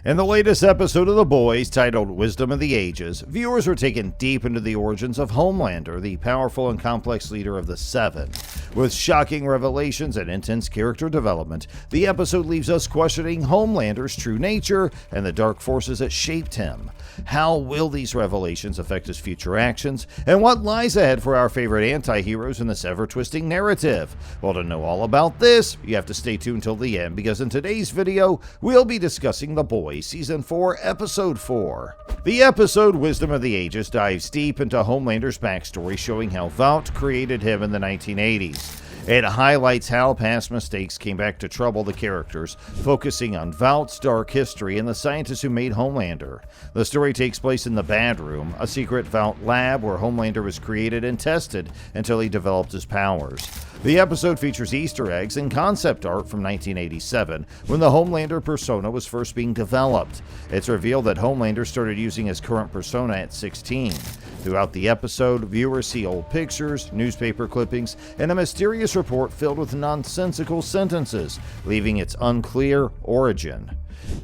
In the latest episode of The Boys, titled Wisdom of the Ages, viewers are taken deep into the origins of Homelander, the powerful and complex leader of the Seven. With shocking revelations and intense character development, the episode leaves us questioning Homelander's true nature and the dark forces that shaped him. How will these revelations affect his future actions, and what lies ahead for our favorite anti-heroes in this ever-twisting narrative? Well, to know all about this, you have to stay tuned till the end, because in today's video, we'll be discussing The Boys Season 4, Episode 4. The episode Wisdom of the Ages dives deep into Homelander's backstory, showing how Vought created him in the 1980s. It highlights how past mistakes came back to trouble the characters, focusing on Vought's dark history and the scientists who made Homelander. The story takes place in the Bad Room, a secret Vought lab where Homelander was created and tested until he developed his powers. The episode features Easter eggs and concept art from 1987, when the Homelander persona was first being developed. It's revealed that Homelander started using his current persona at 16. Throughout the episode, viewers see old pictures, newspaper clippings, and a mysterious report filled with nonsensical sentences, leaving its unclear origin.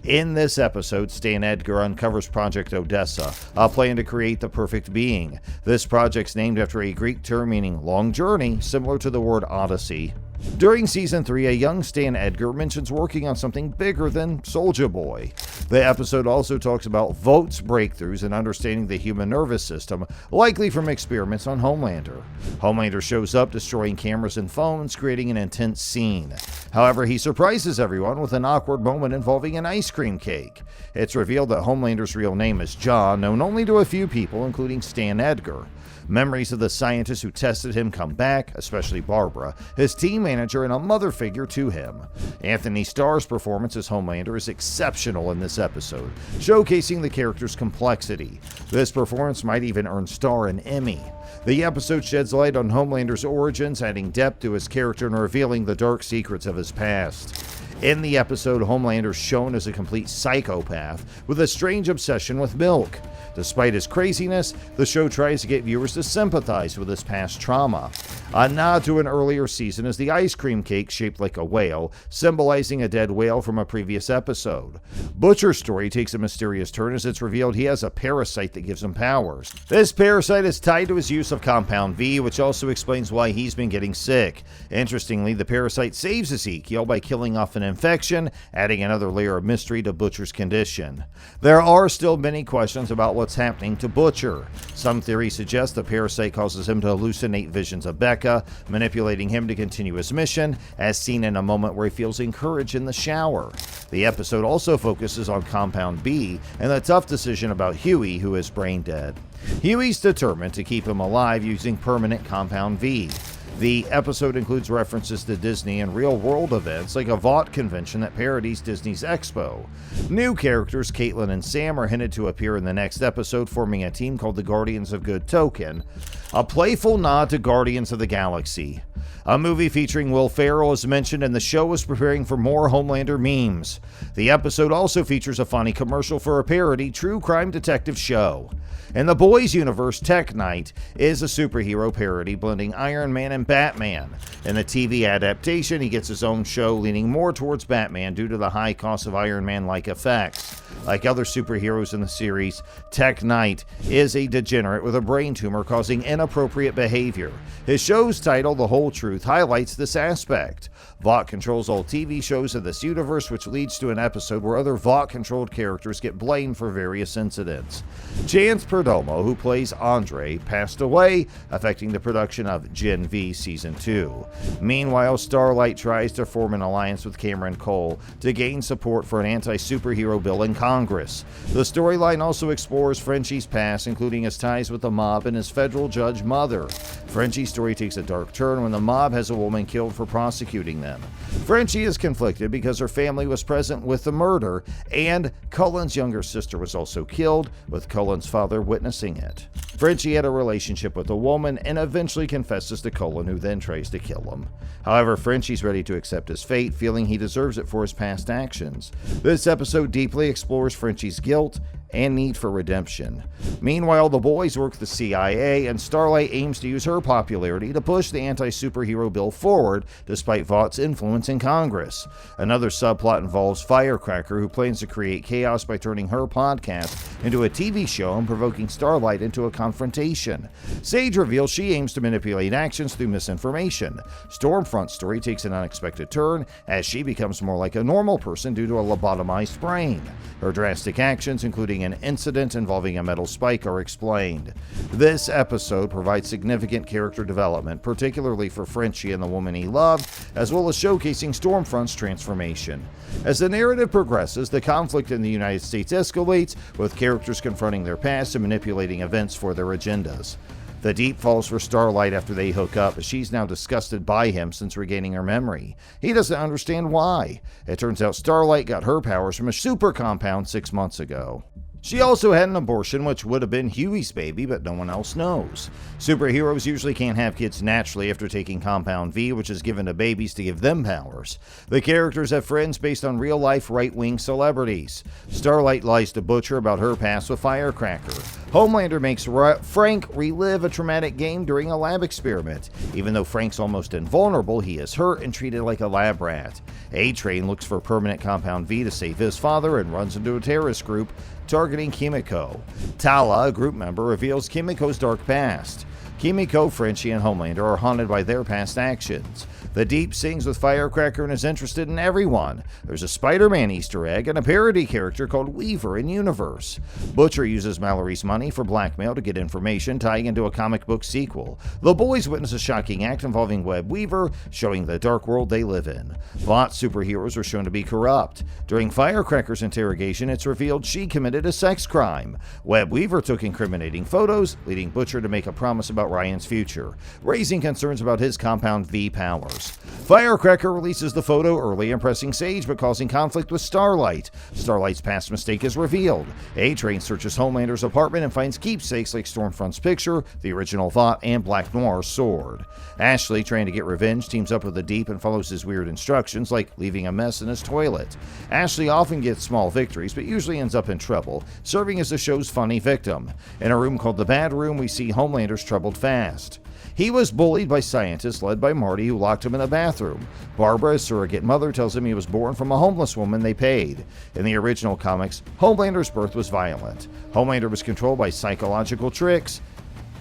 In this episode, Stan Edgar uncovers Project Odessa, a plan to create the perfect being. This project's named after a Greek term meaning long journey, similar to the word Odyssey. During Season 3, a young Stan Edgar mentions working on something bigger than Soulja Boy. The episode also talks about Vought's breakthroughs in understanding the human nervous system, likely from experiments on Homelander. Homelander shows up, destroying cameras and phones, creating an intense scene. However, he surprises everyone with an awkward moment involving an ice cream cake. It's revealed that Homelander's real name is John, known only to a few people, including Stan Edgar. Memories of the scientists who tested him come back, especially Barbara, his team manager, and a mother figure to him. Anthony Starr's performance as Homelander is exceptional in this episode, showcasing the character's complexity. This performance might even earn Starr an Emmy. The episode sheds light on Homelander's origins, adding depth to his character and revealing the dark secrets of his past. In the episode, Homelander is shown as a complete psychopath with a strange obsession with milk. Despite his craziness, the show tries to get viewers to sympathize with his past trauma. A nod to an earlier season is the ice cream cake shaped like a whale, symbolizing a dead whale from a previous episode. Butcher's story takes a mysterious turn as it's revealed he has a parasite that gives him powers. This parasite is tied to his use of Compound V, which also explains why he's been getting sick. Interestingly, the parasite saves Ezekiel by killing off an infection, adding another layer of mystery to Butcher's condition. There are still many questions about what's happening to Butcher. Some theories suggest the parasite causes him to hallucinate visions of Becca, manipulating him to continue his mission, as seen in a moment where he feels encouraged in the shower. The episode also focuses on Compound B and the tough decision about Huey, who is brain dead. Huey's determined to keep him alive using permanent Compound V. The episode includes references to Disney and real-world events like a Vought convention that parodies Disney's Expo. New characters, Caitlin and Sam, are hinted to appear in the next episode, forming a team called the Guardians of Good Token, a playful nod to Guardians of the Galaxy. A movie featuring Will Ferrell is mentioned, and the show is preparing for more Homelander memes. The episode also features a funny commercial for a parody true crime detective show. In the Boys universe, Tech Knight is a superhero parody blending Iron Man and Batman. In the TV adaptation, he gets his own show leaning more towards Batman due to the high cost of Iron Man-like effects. Like other superheroes in the series, Tech Knight is a degenerate with a brain tumor causing inappropriate behavior. His show's title, The Whole Truth, highlights this aspect. Vought controls all TV shows in this universe, which leads to an episode where other Vought-controlled characters get blamed for various incidents. Chance Perdomo, who plays Andre, passed away, affecting the production of Gen V Season 2. Meanwhile, Starlight tries to form an alliance with Cameron Cole to gain support for an anti-superhero bill in Congress. The storyline also explores Frenchie's past, including his ties with the mob and his federal judge mother. Frenchie's story takes a dark turn when the mob has a woman killed for prosecuting them. Frenchie is conflicted because her family was present with the murder, and Cullen's younger sister was also killed, with Cullen's father witnessing it. Frenchie had a relationship with a woman and eventually confesses to Cullen, who then tries to kill him. However, Frenchie's ready to accept his fate, feeling he deserves it for his past actions. This episode deeply explores Frenchie's guilt and need for redemption. Meanwhile, the boys work the CIA, and Starlight aims to use her popularity to push the anti-superhero bill forward despite Vought's influence in Congress. Another subplot involves Firecracker, who plans to create chaos by turning her podcast into a TV show and provoking Starlight into a confrontation. Sage reveals she aims to manipulate actions through misinformation. Stormfront's story takes an unexpected turn as she becomes more like a normal person due to a lobotomized brain. Her drastic actions, including an incident involving a metal spike, are explained. This episode provides significant character development, particularly for Frenchie and the woman he loved, as well as showcasing Stormfront's transformation. As the narrative progresses, the conflict in the United States escalates, with characters confronting their past and manipulating events for their agendas. The Deep falls for Starlight after they hook up, as she's now disgusted by him since regaining her memory. He doesn't understand why. It turns out Starlight got her powers from a super compound 6 months ago. She also had an abortion, which would have been Huey's baby, but no one else knows. Superheroes usually can't have kids naturally after taking Compound V, which is given to babies to give them powers. The characters have friends based on real-life right-wing celebrities. Starlight lies to Butcher about her past with Firecracker. Homelander makes Frank relive a traumatic game during a lab experiment. Even though Frank's almost invulnerable, he is hurt and treated like a lab rat. A-Train looks for permanent Compound V to save his father and runs into a terrorist group targeting Kimiko. Tala, a group member, reveals Kimiko's dark past. Kimiko, Frenchie, and Homelander are haunted by their past actions. The Deep sings with Firecracker and is interested in everyone. There's a Spider-Man Easter egg and a parody character called Weaver in Universe. Butcher uses Mallory's money for blackmail to get information tying into a comic book sequel. The boys witness a shocking act involving Web Weaver, showing the dark world they live in. Vought superheroes are shown to be corrupt. During Firecracker's interrogation, it's revealed she committed a sex crime. Web Weaver took incriminating photos, leading Butcher to make a promise about Ryan's future, raising concerns about his Compound V powers. Firecracker releases the photo early, impressing Sage but causing conflict with Starlight. Starlight's past mistake is revealed. A-Train searches Homelander's apartment and finds keepsakes like Stormfront's picture, the original Vought, and Black Noir's sword. Ashley, trying to get revenge, teams up with the Deep and follows his weird instructions, like leaving a mess in his toilet. Ashley often gets small victories, but usually ends up in trouble, serving as the show's funny victim. In a room called the Bad Room, we see Homelander's troubled past. He was bullied by scientists led by Marty, who locked him in a bathroom. Barbara, his surrogate mother, tells him he was born from a homeless woman they paid. In the original comics, Homelander's birth was violent. Homelander was controlled by psychological tricks,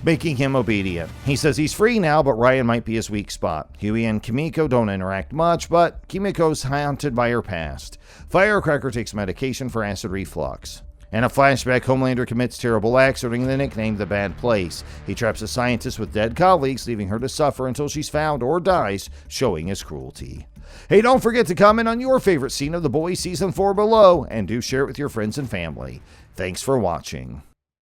making him obedient. He says he's free now, but Ryan might be his weak spot. Huey and Kimiko don't interact much, but Kimiko's haunted by her past. Firecracker takes medication for acid reflux. In a flashback, Homelander commits terrible acts, earning the nickname The Bad Place. He traps a scientist with dead colleagues, leaving her to suffer until she's found or dies, showing his cruelty. Hey, don't forget to comment on your favorite scene of The Boys Season 4 below, and do share it with your friends and family. Thanks for watching.